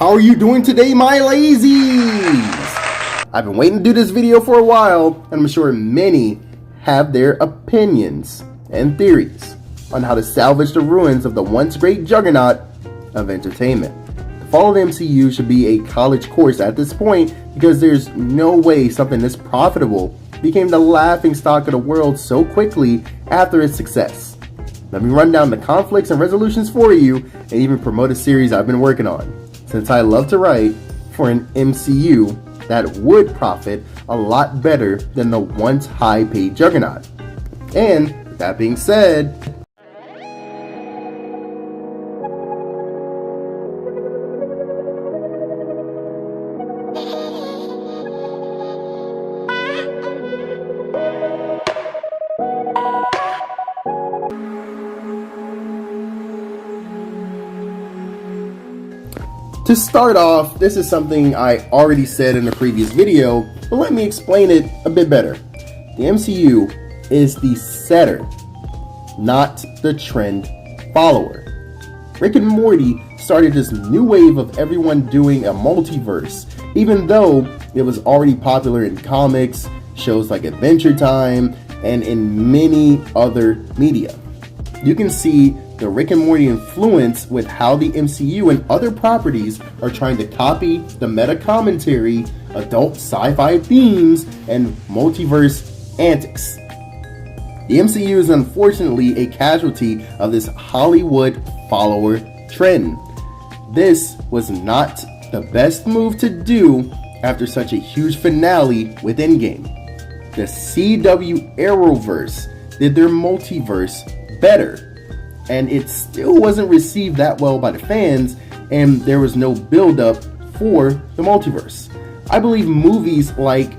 How are you doing today, my lazies? I've been waiting to do this video for a while, and I'm sure many have their opinions and theories on how to salvage the ruins of the once great juggernaut of entertainment. To follow the MCU should be a college course at this point, because there's no way something this profitable became the laughingstock of the world so quickly after its success. Let me run down the conflicts and resolutions for you, and even promote a series I've been working on, since I love to write for an MCU that would profit a lot better than the once high-paid juggernaut. And with that being said, to start off, this is something I already said in a previous video, but let me explain it a bit better. The MCU is the setter, not the trend follower. Rick and Morty started this new wave of everyone doing a multiverse, even though it was already popular in comics, shows like Adventure Time, and in many other media. You can see the Rick and Morty influence with how the MCU and other properties are trying to copy the meta commentary, adult sci-fi themes, and multiverse antics. The MCU is unfortunately a casualty of this Hollywood follower trend. This was not the best move to do after such a huge finale with Endgame. The CW Arrowverse did their multiverse better, and it still wasn't received that well by the fans, and there was no build-up for the multiverse. I believe movies like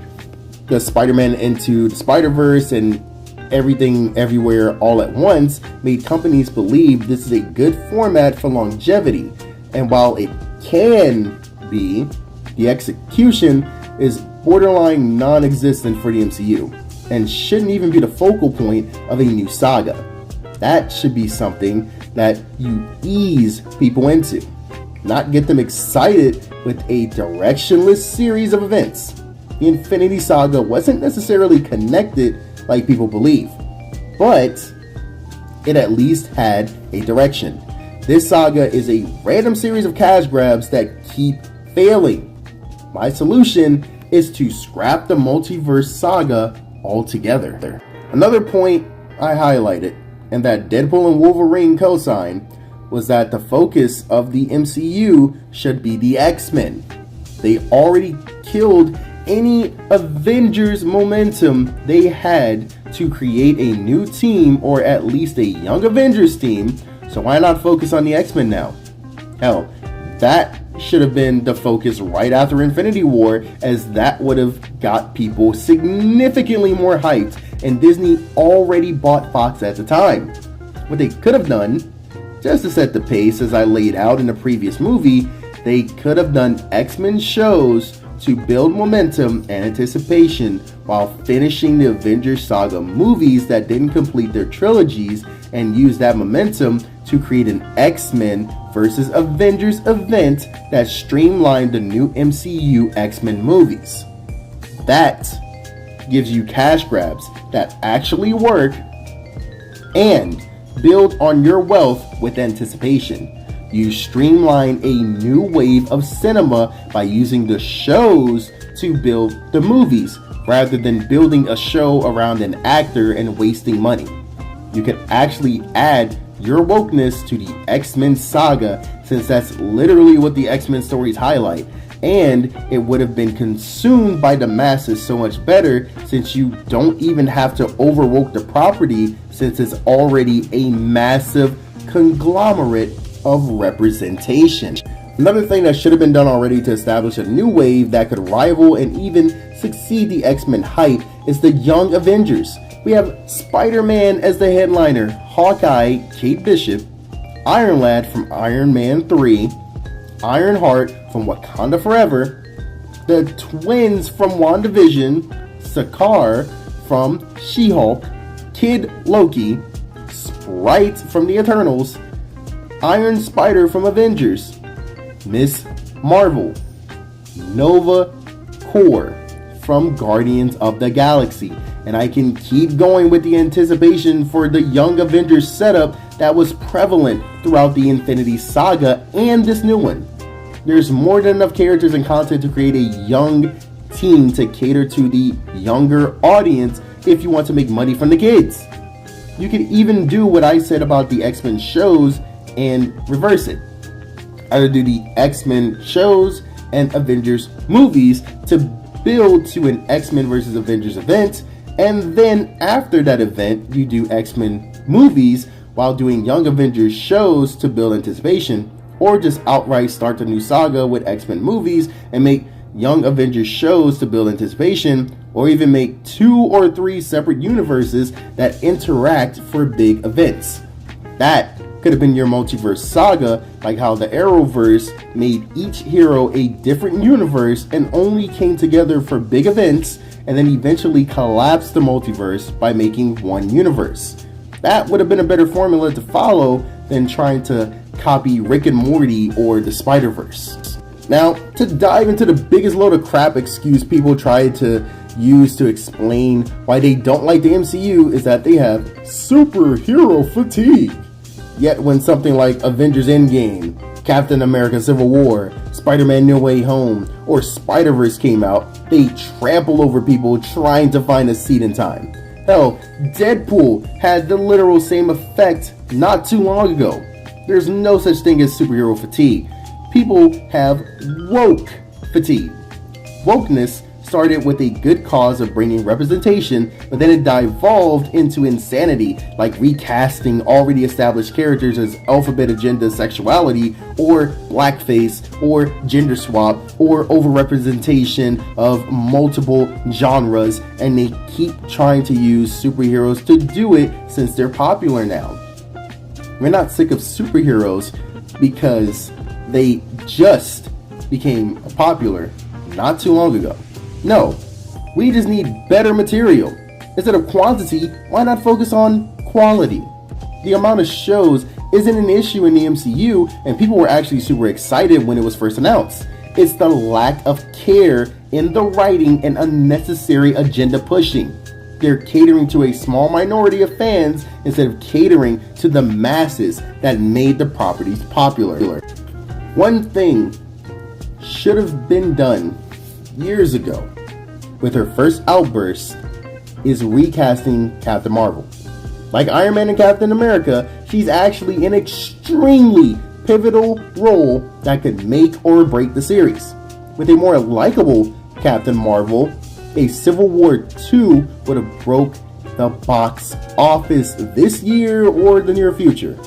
the Spider-Man Into the Spider-Verse and Everything Everywhere All at Once made companies believe this is a good format for longevity, and while it can be, the execution is borderline non-existent for the MCU, and shouldn't even be the focal point of a new saga. That should be something that you ease people into, not get them excited with a directionless series of events. The Infinity Saga wasn't necessarily connected like people believe, but it at least had a direction. This saga is a random series of cash grabs that keep failing. My solution is to scrap the multiverse saga altogether. Another point I highlighted, and that Deadpool and Wolverine co-signed, was that the focus of the MCU should be the X-Men. They already killed any Avengers momentum they had to create a new team, or at least a young Avengers team, so why not focus on the X-Men now? Hell, that should have been the focus right after Infinity War, as that would have got people significantly more hyped, and Disney already bought Fox at the time. What they could have done, just to set the pace as I laid out in the previous movie, they could have done X-Men shows to build momentum and anticipation while finishing the Avengers Saga movies that didn't complete their trilogies, and use that momentum to create an X-Men versus Avengers event that streamlined the new MCU X-Men movies. That gives you cash grabs that actually work and build on your wealth with anticipation. You streamline a new wave of cinema by using the shows to build the movies, rather than building a show around an actor and wasting money. You can actually add your wokeness to the X-Men saga, since that's literally what the X-Men stories highlight, and it would have been consumed by the masses so much better, since you don't even have to overwoke the property, since it's already a massive conglomerate of representation. Another thing that should have been done already to establish a new wave that could rival and even succeed the X-Men hype is the Young Avengers. We have Spider-Man as the headliner, Hawkeye, Kate Bishop, Iron Lad from Iron Man 3, Ironheart from Wakanda Forever, the twins from WandaVision, Sakaar from She-Hulk, Kid Loki, Sprite from the Eternals, Iron Spider from Avengers, Miss Marvel, Nova Corps from Guardians of the Galaxy. And I can keep going with the anticipation for the Young Avengers setup that was prevalent throughout the Infinity Saga and this new one. There's more than enough characters and content to create a young team to cater to the younger audience if you want to make money from the kids. You could even do what I said about the X-Men shows and reverse it. Either do the X-Men shows and Avengers movies to build to an X-Men versus Avengers event, and then after that event you do X-Men movies while doing Young Avengers shows to build anticipation, or just outright start the new saga with X-Men movies and make Young Avengers shows to build anticipation, or even make 2 or 3 separate universes that interact for big events. That could have been your multiverse saga, like how the Arrowverse made each hero a different universe and only came together for big events, and then eventually collapsed the multiverse by making one universe. That would have been a better formula to follow than trying to copy Rick and Morty or the Spider-Verse. Now, to dive into the biggest load of crap excuse people try to use to explain why they don't like the MCU is that they have superhero fatigue. Yet when something like Avengers Endgame, Captain America Civil War, Spider-Man No Way Home, or Spider-Verse came out, they trample over people trying to find a seat in time. Hell, Deadpool had the literal same effect not too long ago. There's no such thing as superhero fatigue. People have woke fatigue. Wokeness started with a good cause of bringing representation, but then it devolved into insanity, like recasting already established characters as alphabet agenda sexuality, or blackface, or gender swap, or overrepresentation of multiple genres, and they keep trying to use superheroes to do it since they're popular now. We're not sick of superheroes because they just became popular not too long ago. No, we just need better material. Instead of quantity, why not focus on quality? The amount of shows isn't an issue in the MCU, and people were actually super excited when it was first announced. It's the lack of care in the writing and unnecessary agenda pushing. They're catering to a small minority of fans instead of catering to the masses that made the properties popular. One thing should have been done years ago with her first outburst is recasting Captain Marvel. Like Iron Man and Captain America, she's actually an extremely pivotal role that could make or break the series. With a more likable Captain Marvel, a Civil War 2 would have broke the box office this year or the near future.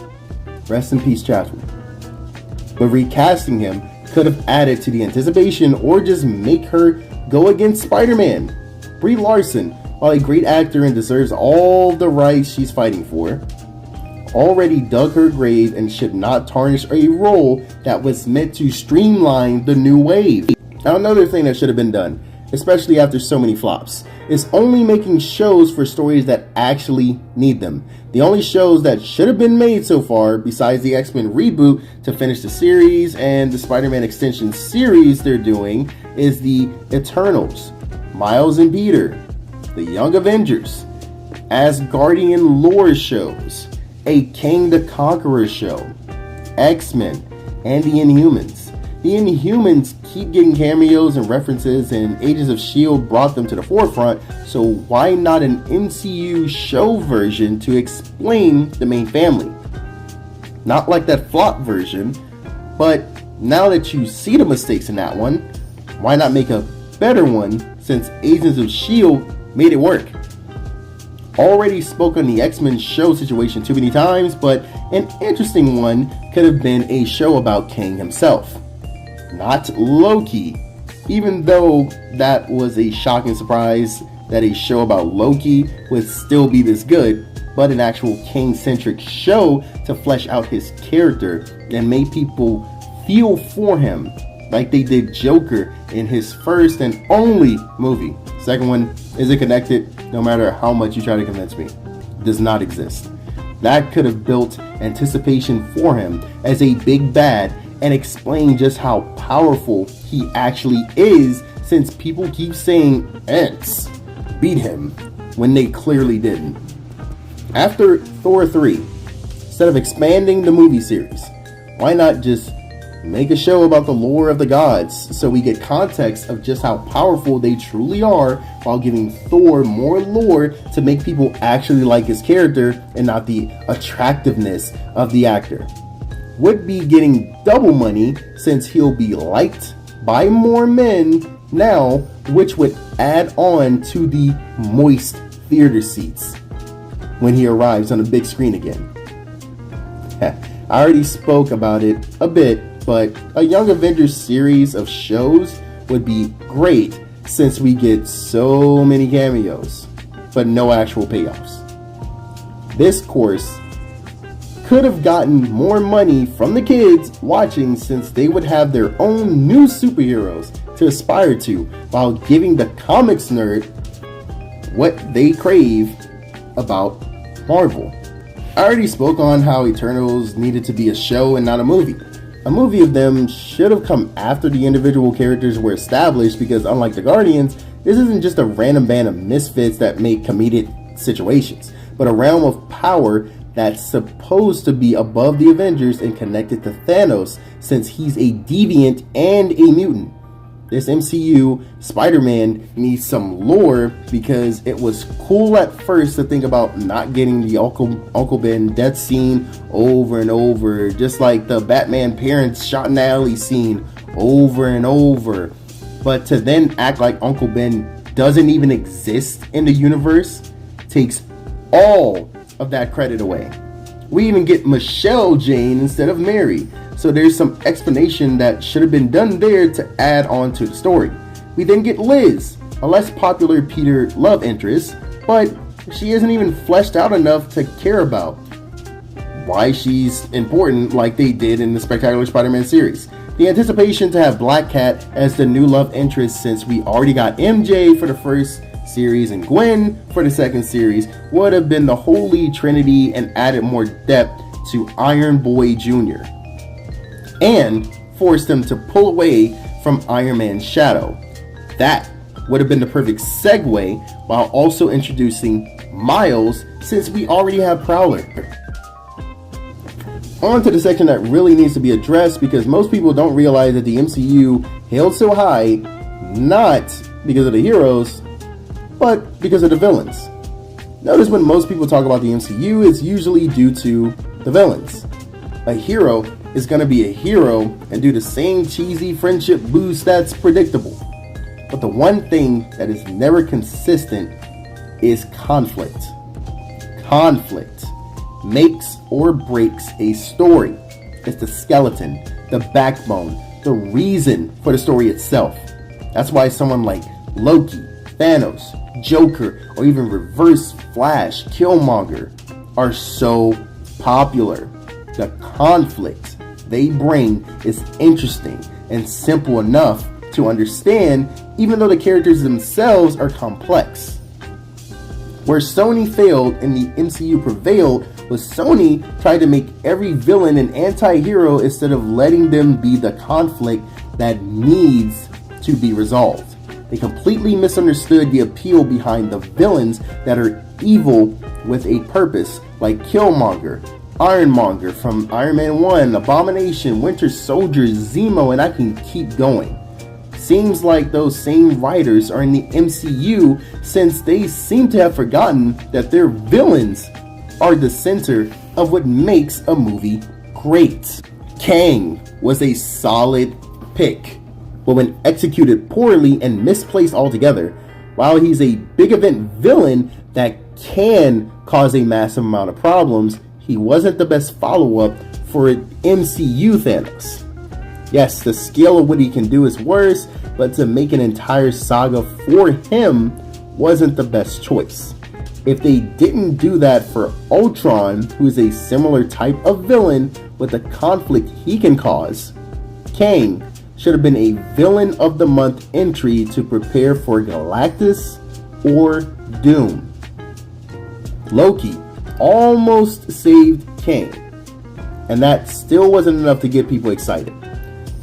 Rest in peace, Chadwick. But recasting him could have added to the anticipation or just make her go against Spider-Man. Brie Larson, while a great actor and deserves all the rights she's fighting for, already dug her grave and should not tarnish a role that was meant to streamline the new wave. Now, another thing that should have been done, especially after so many flops, is only making shows for stories that actually need them. The only shows that should have been made so far, besides the X-Men reboot to finish the series and the Spider-Man extension series they're doing, is the Eternals, Miles and Peter, the Young Avengers, Asgardian lore shows, a King the Conqueror show, X-Men, and the Inhumans. The Inhumans keep getting cameos and references, and Agents of S.H.I.E.L.D. brought them to the forefront, so why not an MCU show version to explain the main family? Not like that flop version, but now that you see the mistakes in that one, why not make a better one since Agents of S.H.I.E.L.D. made it work? Already spoke on the X-Men show situation too many times, but an interesting one could have been a show about Kang himself. Not Loki, even though that was a shocking surprise that a show about Loki would still be this good, but an actual Kang-centric show to flesh out his character and make people feel for him like they did Joker in his first and only movie. Second one isn't connected, no matter how much you try to convince me. Does not exist. That could have built anticipation for him as a big bad and explain just how powerful he actually is, since people keep saying Ents beat him when they clearly didn't. After Thor 3, instead of expanding the movie series, why not just make a show about the lore of the gods so we get context of just how powerful they truly are, while giving Thor more lore to make people actually like his character and not the attractiveness of the actor. Would be getting double money since he'll be liked by more men now, which would add on to the moist theater seats when he arrives on the big screen again. I already spoke about it a bit, but a Young Avengers series of shows would be great since we get so many cameos, but no actual payoffs. This course could have gotten more money from the kids watching, since they would have their own new superheroes to aspire to, while giving the comics nerd what they crave about Marvel. I already spoke on how Eternals needed to be a show and not a movie. A movie of them should have come after the individual characters were established, because unlike the Guardians, this isn't just a random band of misfits that make comedic situations, but a realm of power that's supposed to be above the Avengers and connected to Thanos, since he's a deviant and a mutant. This MCU Spider-Man needs some lore, because it was cool at first to think about not getting the Uncle Ben death scene over and over, just like the Batman parents shot in the alley scene over and over. But to then act like Uncle Ben doesn't even exist in the universe takes all of that credit away. We even get Michelle Jane instead of Mary, so there's some explanation that should have been done there to add on to the story. We then get Liz, a less popular Peter love interest, but she isn't even fleshed out enough to care about why she's important like they did in the Spectacular Spider-Man series. The anticipation to have Black Cat as the new love interest, since we already got MJ for the first series and Gwen for the second series, would have been the holy trinity and added more depth to Iron Boy Jr. and forced him to pull away from Iron Man's shadow. That would have been the perfect segue, while also introducing Miles, since we already have Prowler. On to the section that really needs to be addressed, because most people don't realize that the MCU hailed so high not because of the heroes, but because of the villains. Notice when most people talk about the MCU, it's usually due to the villains. A hero is going to be a hero and do the same cheesy friendship boost that's predictable. But the one thing that is never consistent is conflict. Conflict makes or breaks a story. It's the skeleton, the backbone, the reason for the story itself. That's why someone like Loki, Thanos, Joker, or even Reverse Flash, Killmonger are so popular. The conflict they bring is interesting and simple enough to understand, even though the characters themselves are complex. Where Sony failed and the MCU prevailed was Sony tried to make every villain an anti-hero instead of letting them be the conflict that needs to be resolved. They completely misunderstood the appeal behind the villains that are evil with a purpose, like Killmonger, Ironmonger from Iron Man 1, Abomination, Winter Soldier, Zemo, and I can keep going. Seems like those same writers are in the MCU, since they seem to have forgotten that their villains are the center of what makes a movie great. Kang was a solid pick, but when executed poorly and misplaced altogether, while he's a big event villain that can cause a massive amount of problems, he wasn't the best follow-up for MCU Thanos. Yes, the scale of what he can do is worse, but to make an entire saga for him wasn't the best choice. If they didn't do that for Ultron, who's a similar type of villain with the conflict he can cause, Kang should have been a Villain of the Month entry to prepare for Galactus or Doom. Loki almost saved Kang, and that still wasn't enough to get people excited.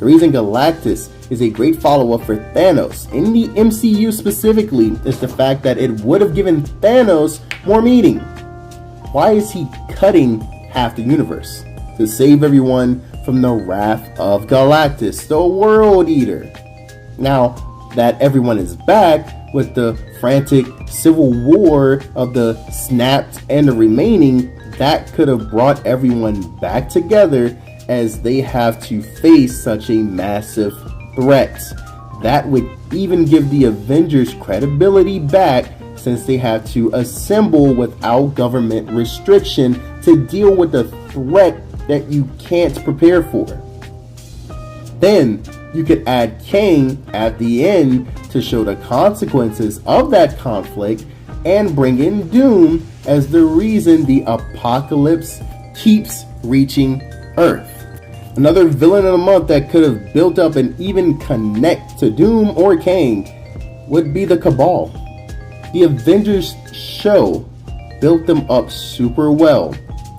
The reason Galactus is a great follow-up for Thanos in the MCU specifically is the fact that it would have given Thanos more meaning. Why is he cutting half the universe? To save everyone from the wrath of Galactus, the World Eater. Now that everyone is back with the frantic civil war of the snapped and the remaining, that could have brought everyone back together as they have to face such a massive threat. That would even give the Avengers credibility back, since they have to assemble without government restriction to deal with a threat that you can't prepare for. Then you could add Kang at the end to show the consequences of that conflict and bring in Doom as the reason the apocalypse keeps reaching Earth. Another villain of the month that could have built up and even connect to Doom or Kang would be the Cabal. The Avengers show built them up super well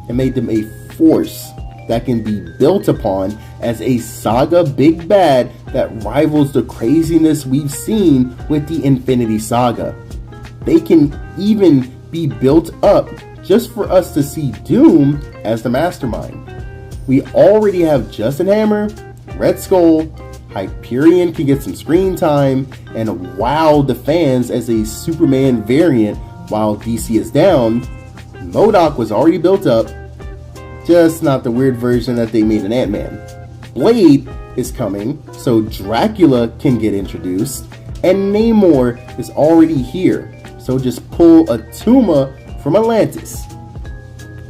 and made them a force that can be built upon as a saga big bad that rivals the craziness we've seen with the Infinity Saga. They can even be built up just for us to see Doom as the mastermind. We already have Justin Hammer, Red Skull, Hyperion can get some screen time, and wow the fans as a Superman variant while DC is down. MODOK was already built up, just not the weird version that they made in Ant-Man. Blade is coming, so Dracula can get introduced, and Namor is already here, so just pull a Tuma from Atlantis.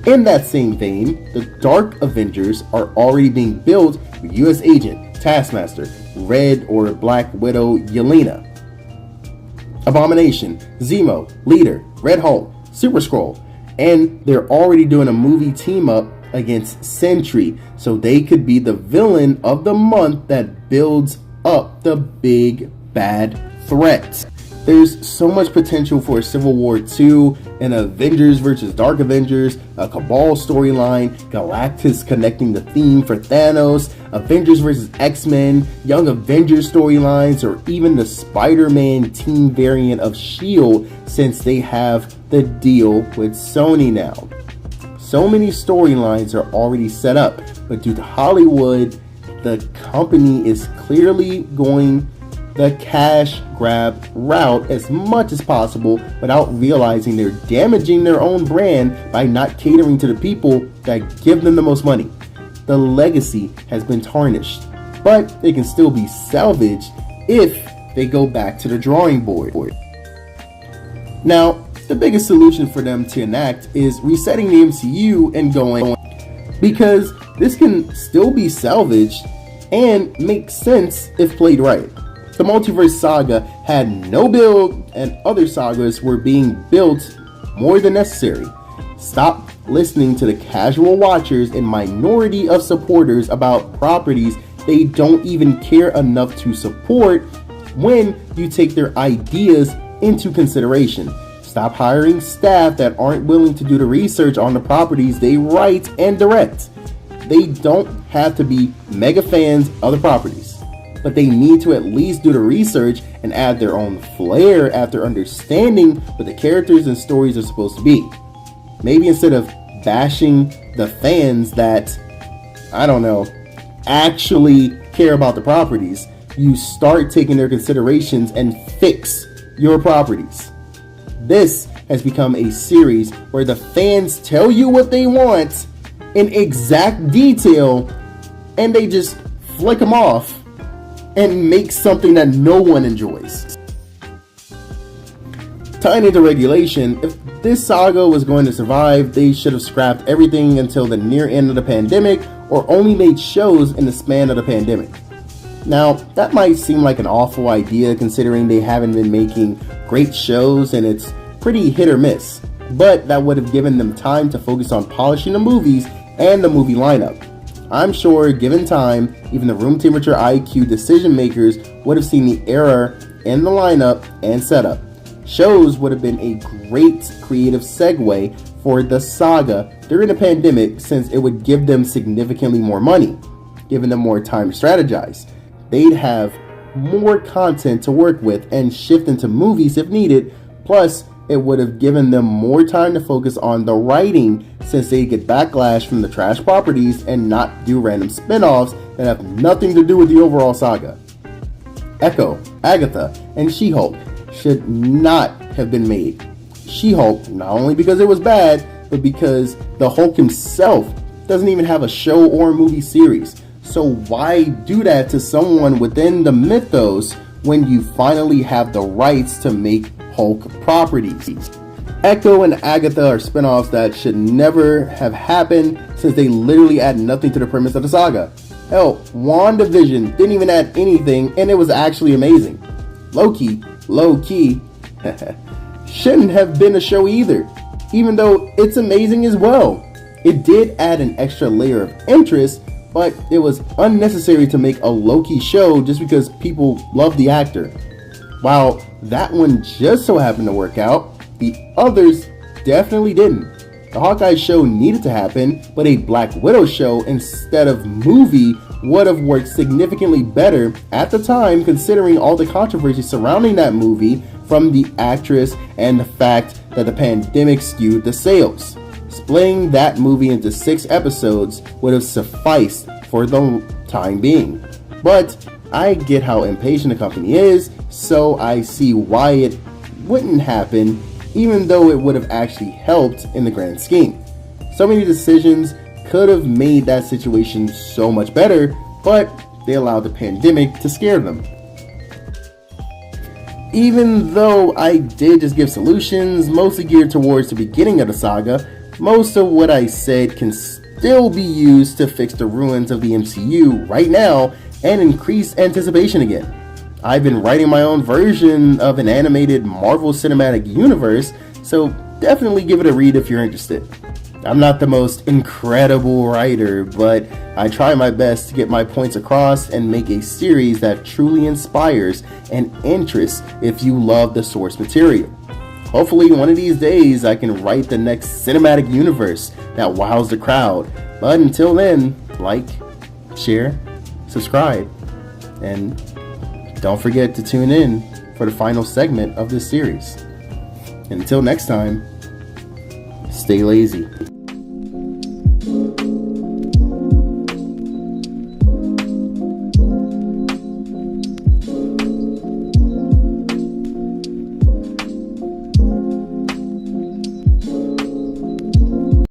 In that same vein, the Dark Avengers are already being built with US Agent, Taskmaster, Red or Black Widow Yelena, Abomination, Zemo, Leader, Red Hulk, Super Skrull, and they're already doing a movie team up against Sentry, so they could be the villain of the month that builds up the big bad threat. There's so much potential for a Civil War 2, an Avengers versus Dark Avengers, a Cabal storyline, Galactus connecting the theme for Thanos, Avengers versus X-Men, Young Avengers storylines, or even the Spider-Man team variant of S.H.I.E.L.D. since they have the deal with Sony now. So many storylines are already set up, but due to Hollywood, the company is clearly going the cash grab route as much as possible without realizing they're damaging their own brand by not catering to the people that give them the most money. The legacy has been tarnished, but they can still be salvaged if they go back to the drawing board. Now, the biggest solution for them to enact is resetting the MCU and going, because this can still be salvaged and make sense if played right. The Multiverse Saga had no build, and other sagas were being built more than necessary. Stop listening to the casual watchers and minority of supporters about properties they don't even care enough to support when you take their ideas into consideration. Stop hiring staff that aren't willing to do the research on the properties they write and direct. They don't have to be mega fans of the properties, but they need to at least do the research and add their own flair after understanding what the characters and stories are supposed to be. Maybe instead of bashing the fans that, I don't know, actually care about the properties, you start taking their considerations and fix your properties. This has become a series where the fans tell you what they want in exact detail and they just flick them off and make something that no one enjoys. Tying into regulation, if this saga was going to survive, they should have scrapped everything until the near end of the pandemic or only made shows in the span of the pandemic. Now, that might seem like an awful idea considering they haven't been making great shows and it's pretty hit or miss, but that would have given them time to focus on polishing the movies and the movie lineup. I'm sure, given time, even the room temperature IQ decision makers would have seen the error in the lineup and setup. Shows would have been a great creative segue for the saga during the pandemic since it would give them significantly more money. giving them more time to strategize. They'd have more content to work with and shift into movies if needed, plus it would have given them more time to focus on the writing since they get backlash from the trash properties and not do random spin-offs that have nothing to do with the overall saga. Echo, Agatha, and She-Hulk should not have been made. She-Hulk, not only because it was bad, but because the Hulk himself doesn't even have a show or movie series. So why do that to someone within the mythos when you finally have the rights to make Hulk properties? Echo and Agatha are spin-offs that should never have happened since they literally add nothing to the premise of the saga. Hell, WandaVision didn't even add anything and it was actually amazing. Loki, low-key, shouldn't have been a show either, even though it's amazing as well. It did add an extra layer of interest, but it was unnecessary to make a Loki show just because people love the actor. While that one just so happened to work out, the others definitely didn't. The Hawkeye show needed to happen, but a Black Widow show instead of movie would have worked significantly better at the time, considering all the controversy surrounding that movie from the actress and the fact that the pandemic skewed the sales. Splitting that movie into 6 episodes would have sufficed for the time being. But I get how impatient the company is, so I see why it wouldn't happen, even though it would have actually helped in the grand scheme. So many decisions could have made that situation so much better, but they allowed the pandemic to scare them. Even though I did just give solutions, mostly geared towards the beginning of the saga, most of what I said can still be used to fix the ruins of the MCU right now and increase anticipation again. I've been writing my own version of an animated Marvel Cinematic Universe, so definitely give it a read if you're interested. I'm not the most incredible writer, but I try my best to get my points across and make a series that truly inspires and interests if you love the source material. Hopefully one of these days I can write the next cinematic universe that wows the crowd. But until then, like, share, subscribe, and don't forget to tune in for the final segment of this series. Until next time, stay lazy.